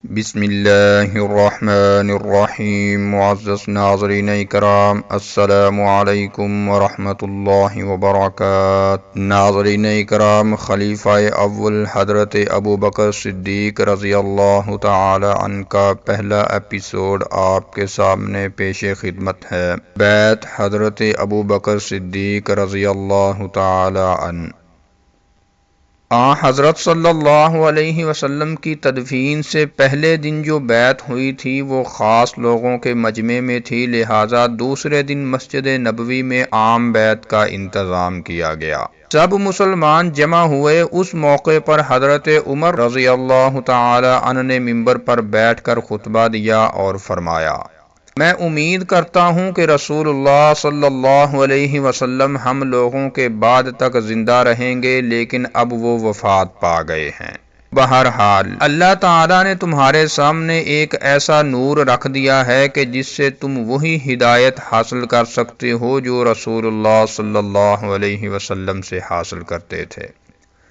بسم اللہ الرحمن الرحیم۔ معزز ناظرین اکرام، السلام علیکم ورحمۃ اللہ وبرکاتہ۔ ناظرین اکرام، خلیفہ اول حضرت ابو بکر صدیق رضی اللہ تعالی عنہ کا پہلا ایپیسوڈ آپ کے سامنے پیش خدمت ہے۔ بیعت حضرت ابو بکر صدیق رضی اللہ تعالی عنہ۔ حضرت صلی اللہ علیہ وسلم کی تدفین سے پہلے دن جو بیعت ہوئی تھی وہ خاص لوگوں کے مجمع میں تھی، لہٰذا دوسرے دن مسجد نبوی میں عام بیعت کا انتظام کیا گیا۔ سب مسلمان جمع ہوئے۔ اس موقع پر حضرت عمر رضی اللہ تعالی عنہ نے ممبر پر بیٹھ کر خطبہ دیا اور فرمایا: میں امید کرتا ہوں کہ رسول اللہ صلی اللہ علیہ وسلم ہم لوگوں کے بعد تک زندہ رہیں گے، لیکن اب وہ وفات پا گئے ہیں۔ بہرحال اللہ تعالیٰ نے تمہارے سامنے ایک ایسا نور رکھ دیا ہے کہ جس سے تم وہی ہدایت حاصل کر سکتے ہو جو رسول اللہ صلی اللہ علیہ وسلم سے حاصل کرتے تھے۔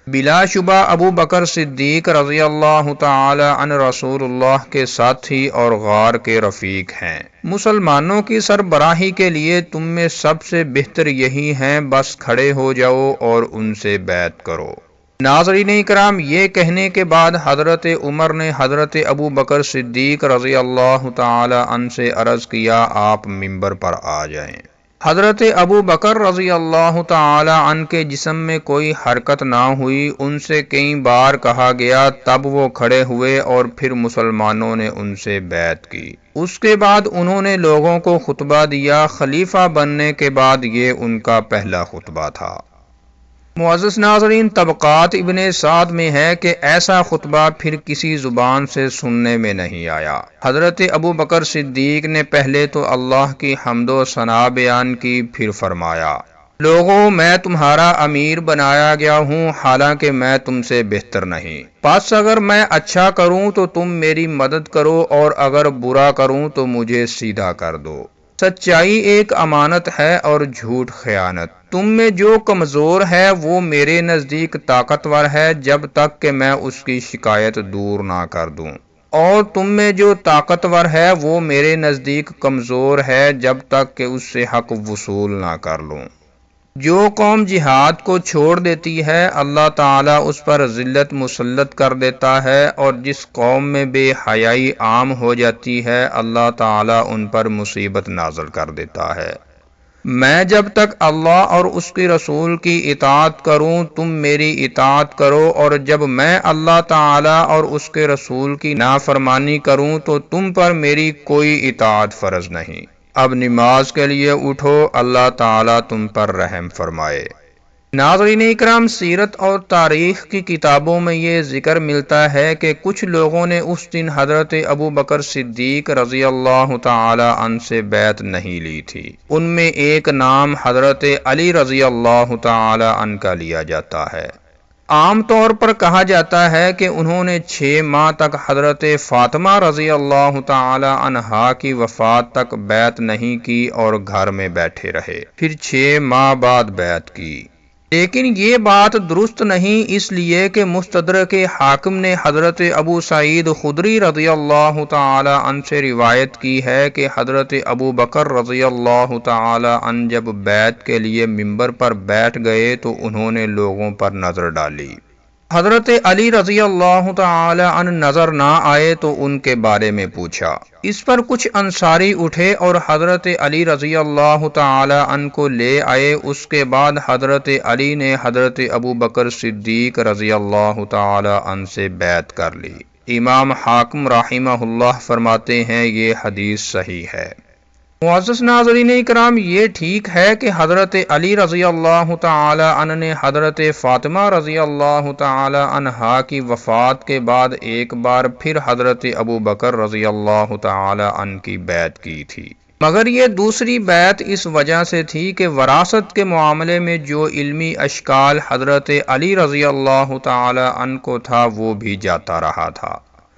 بلا شبہ ابو بکر صدیق رضی اللہ تعالی عنہ رسول اللہ کے ساتھی اور غار کے رفیق ہیں۔ مسلمانوں کی سربراہی کے لیے تم میں سب سے بہتر یہی ہیں، بس کھڑے ہو جاؤ اور ان سے بیعت کرو۔ ناظرین اکرام، یہ کہنے کے بعد حضرت عمر نے حضرت ابو بکر صدیق رضی اللہ تعالی عنہ سے عرض کیا: آپ ممبر پر آ جائیں۔ حضرت ابو بکر رضی اللہ تعالی عنہ کے جسم میں کوئی حرکت نہ ہوئی۔ ان سے کئی بار کہا گیا، تب وہ کھڑے ہوئے اور پھر مسلمانوں نے ان سے بیعت کی۔ اس کے بعد انہوں نے لوگوں کو خطبہ دیا۔ خلیفہ بننے کے بعد یہ ان کا پہلا خطبہ تھا۔ معزز ناظرین، طبقات ابن سعد میں ہے کہ ایسا خطبہ پھر کسی زبان سے سننے میں نہیں آیا۔ حضرت ابو بکر صدیق نے پہلے تو اللہ کی حمد و ثنا بیان کی، پھر فرمایا: لوگوں، میں تمہارا امیر بنایا گیا ہوں، حالانکہ میں تم سے بہتر نہیں۔ پس اگر میں اچھا کروں تو تم میری مدد کرو، اور اگر برا کروں تو مجھے سیدھا کر دو۔ سچائی ایک امانت ہے اور جھوٹ خیانت۔ تم میں جو کمزور ہے وہ میرے نزدیک طاقتور ہے جب تک کہ میں اس کی شکایت دور نہ کر دوں، اور تم میں جو طاقتور ہے وہ میرے نزدیک کمزور ہے جب تک کہ اس سے حق وصول نہ کر لوں۔ جو قوم جہاد کو چھوڑ دیتی ہے اللہ تعالیٰ اس پر ذلت مسلط کر دیتا ہے، اور جس قوم میں بے حیائی عام ہو جاتی ہے اللہ تعالیٰ ان پر مصیبت نازل کر دیتا ہے۔ میں جب تک اللہ اور اس کے رسول کی اطاعت کروں تم میری اطاعت کرو، اور جب میں اللہ تعالیٰ اور اس کے رسول کی نافرمانی کروں تو تم پر میری کوئی اطاعت فرض نہیں۔ اب نماز کے لیے اٹھو، اللہ تعالیٰ تم پر رحم فرمائے۔ ناظرین اکرام، سیرت اور تاریخ کی کتابوں میں یہ ذکر ملتا ہے کہ کچھ لوگوں نے اس دن حضرت ابو بکر صدیق رضی اللہ تعالی عنہ سے بیعت نہیں لی تھی۔ ان میں ایک نام حضرت علی رضی اللہ تعالی عنہ کا لیا جاتا ہے۔ عام طور پر کہا جاتا ہے کہ انہوں نے 6 ماہ تک حضرت فاطمہ رضی اللہ تعالی عنہا کی وفات تک بیعت نہیں کی اور گھر میں بیٹھے رہے، پھر 6 ماہ بعد بیعت کی۔ لیکن یہ بات درست نہیں، اس لیے کہ مستدرک حاکم نے حضرت ابو سعید خدری رضی اللہ تعالی عنہ سے روایت کی ہے کہ حضرت ابو بکر رضی اللہ تعالی عنہ جب بیعت کے لیے ممبر پر بیٹھ گئے تو انہوں نے لوگوں پر نظر ڈالی۔ حضرت علی رضی اللہ تعالی عنہ نظر نہ آئے تو ان کے بارے میں پوچھا۔ اس پر کچھ انصاری اٹھے اور حضرت علی رضی اللہ تعالی عنہ کو لے آئے۔ اس کے بعد حضرت علی نے حضرت ابو بکر صدیق رضی اللہ تعالی عنہ سے بیعت کر لی۔ امام حاکم رحمہ اللہ فرماتے ہیں یہ حدیث صحیح ہے۔ معزز ناظرین اکرام، یہ ٹھیک ہے کہ حضرت علی رضی اللہ تعالی عنہ نے حضرت فاطمہ رضی اللہ تعالی عنہا کی وفات کے بعد ایک بار پھر حضرت ابو بکر رضی اللہ تعالی عنہ کی بیعت کی تھی، مگر یہ دوسری بیعت اس وجہ سے تھی کہ وراثت کے معاملے میں جو علمی اشکال حضرت علی رضی اللہ تعالی عنہ کو تھا وہ بھی جاتا رہا تھا۔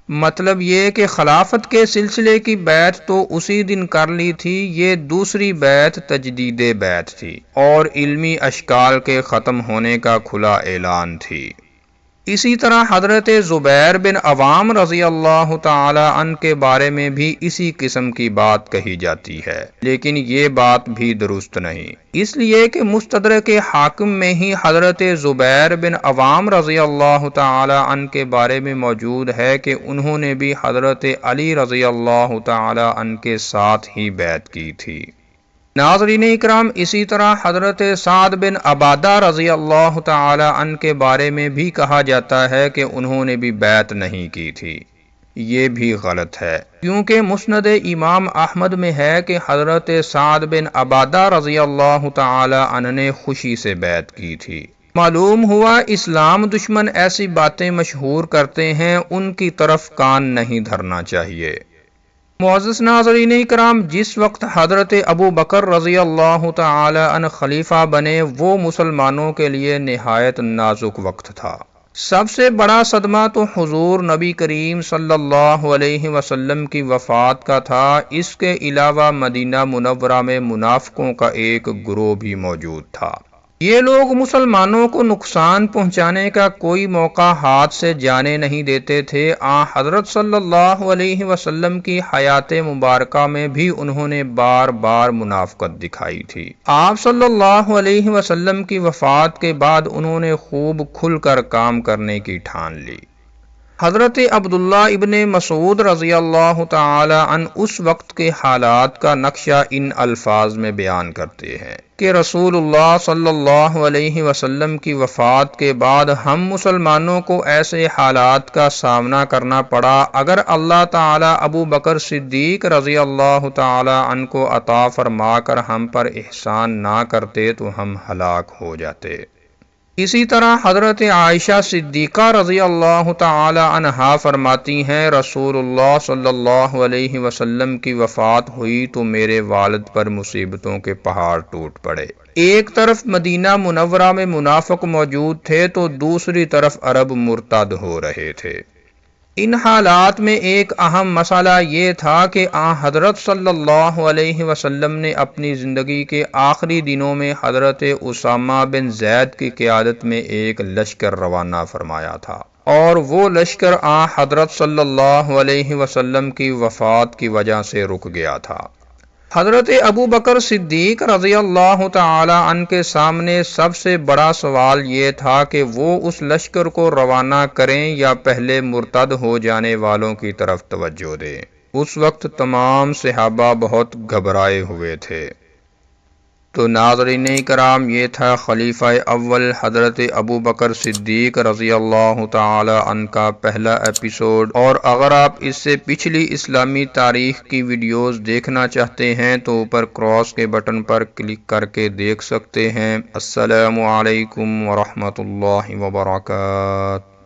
مطلب یہ کہ خلافت کے سلسلے کی بیعت تو اسی دن کر لی تھی، یہ دوسری بیعت تجدید بیعت تھی اور علمی اشکال کے ختم ہونے کا کھلا اعلان تھی۔ اسی طرح حضرت زبیر بن عوام رضی اللہ تعالی عنہ کے بارے میں بھی اسی قسم کی بات کہی جاتی ہے، لیکن یہ بات بھی درست نہیں، اس لیے کہ مستدرک حاکم میں ہی حضرت زبیر بن عوام رضی اللہ تعالی عنہ کے بارے میں موجود ہے کہ انہوں نے بھی حضرت علی رضی اللہ تعالی عنہ کے ساتھ ہی بیعت کی تھی۔ ناظرین اکرام، اسی طرح حضرت سعد بن عبادہ رضی اللہ تعالی عنہ کے بارے میں بھی کہا جاتا ہے کہ انہوں نے بھی بیعت نہیں کی تھی۔ یہ بھی غلط ہے، کیونکہ مسند امام احمد میں ہے کہ حضرت سعد بن عبادہ رضی اللہ تعالی عنہ نے خوشی سے بیعت کی تھی۔ معلوم ہوا اسلام دشمن ایسی باتیں مشہور کرتے ہیں، ان کی طرف کان نہیں دھرنا چاہیے۔ معزز ناظرین اکرام، جس وقت حضرت ابو بکر رضی اللہ تعالی عنہ خلیفہ بنے وہ مسلمانوں کے لیے نہایت نازک وقت تھا۔ سب سے بڑا صدمہ تو حضور نبی کریم صلی اللہ علیہ وسلم کی وفات کا تھا، اس کے علاوہ مدینہ منورہ میں منافقوں کا ایک گروہ بھی موجود تھا۔ یہ لوگ مسلمانوں کو نقصان پہنچانے کا کوئی موقع ہاتھ سے جانے نہیں دیتے تھے۔ حضرت صلی اللہ علیہ وسلم کی حیات مبارکہ میں بھی انہوں نے بار بار منافقت دکھائی تھی۔ آپ صلی اللہ علیہ وسلم کی وفات کے بعد انہوں نے خوب کھل کر کام کرنے کی ٹھان لی۔ حضرت عبداللہ ابن مسعود رضی اللہ تعالی عنہ اس وقت کے حالات کا نقشہ ان الفاظ میں بیان کرتے ہیں کہ رسول اللہ صلی اللہ علیہ وسلم کی وفات کے بعد ہم مسلمانوں کو ایسے حالات کا سامنا کرنا پڑا، اگر اللہ تعالی ابو بکر صدیق رضی اللہ تعالی عنہ کو عطا فرما کر ہم پر احسان نہ کرتے تو ہم ہلاک ہو جاتے۔ اسی طرح حضرت عائشہ صدیقہ رضی اللہ تعالی عنہا فرماتی ہیں، رسول اللہ صلی اللہ علیہ وسلم کی وفات ہوئی تو میرے والد پر مصیبتوں کے پہاڑ ٹوٹ پڑے۔ ایک طرف مدینہ منورہ میں منافق موجود تھے تو دوسری طرف عرب مرتد ہو رہے تھے۔ ان حالات میں ایک اہم مسئلہ یہ تھا کہ حضرت صلی اللہ علیہ وسلم نے اپنی زندگی کے آخری دنوں میں حضرت اسامہ بن زید کی قیادت میں ایک لشکر روانہ فرمایا تھا، اور وہ لشکر حضرت صلی اللہ علیہ وسلم کی وفات کی وجہ سے رک گیا تھا۔ حضرت ابو بکر صدیق رضی اللہ تعالی عنہ کے سامنے سب سے بڑا سوال یہ تھا کہ وہ اس لشکر کو روانہ کریں یا پہلے مرتد ہو جانے والوں کی طرف توجہ دیں۔ اس وقت تمام صحابہ بہت گھبرائے ہوئے تھے۔ تو ناظرین کرام، یہ تھا خلیفہ اول حضرت ابو بکر صدیق رضی اللہ تعالی عنہ کا پہلا ایپیسوڈ، اور اگر آپ اس سے پچھلی اسلامی تاریخ کی ویڈیوز دیکھنا چاہتے ہیں تو اوپر کراس کے بٹن پر کلک کر کے دیکھ سکتے ہیں۔ السلام علیکم ورحمۃ اللہ وبرکاتہ۔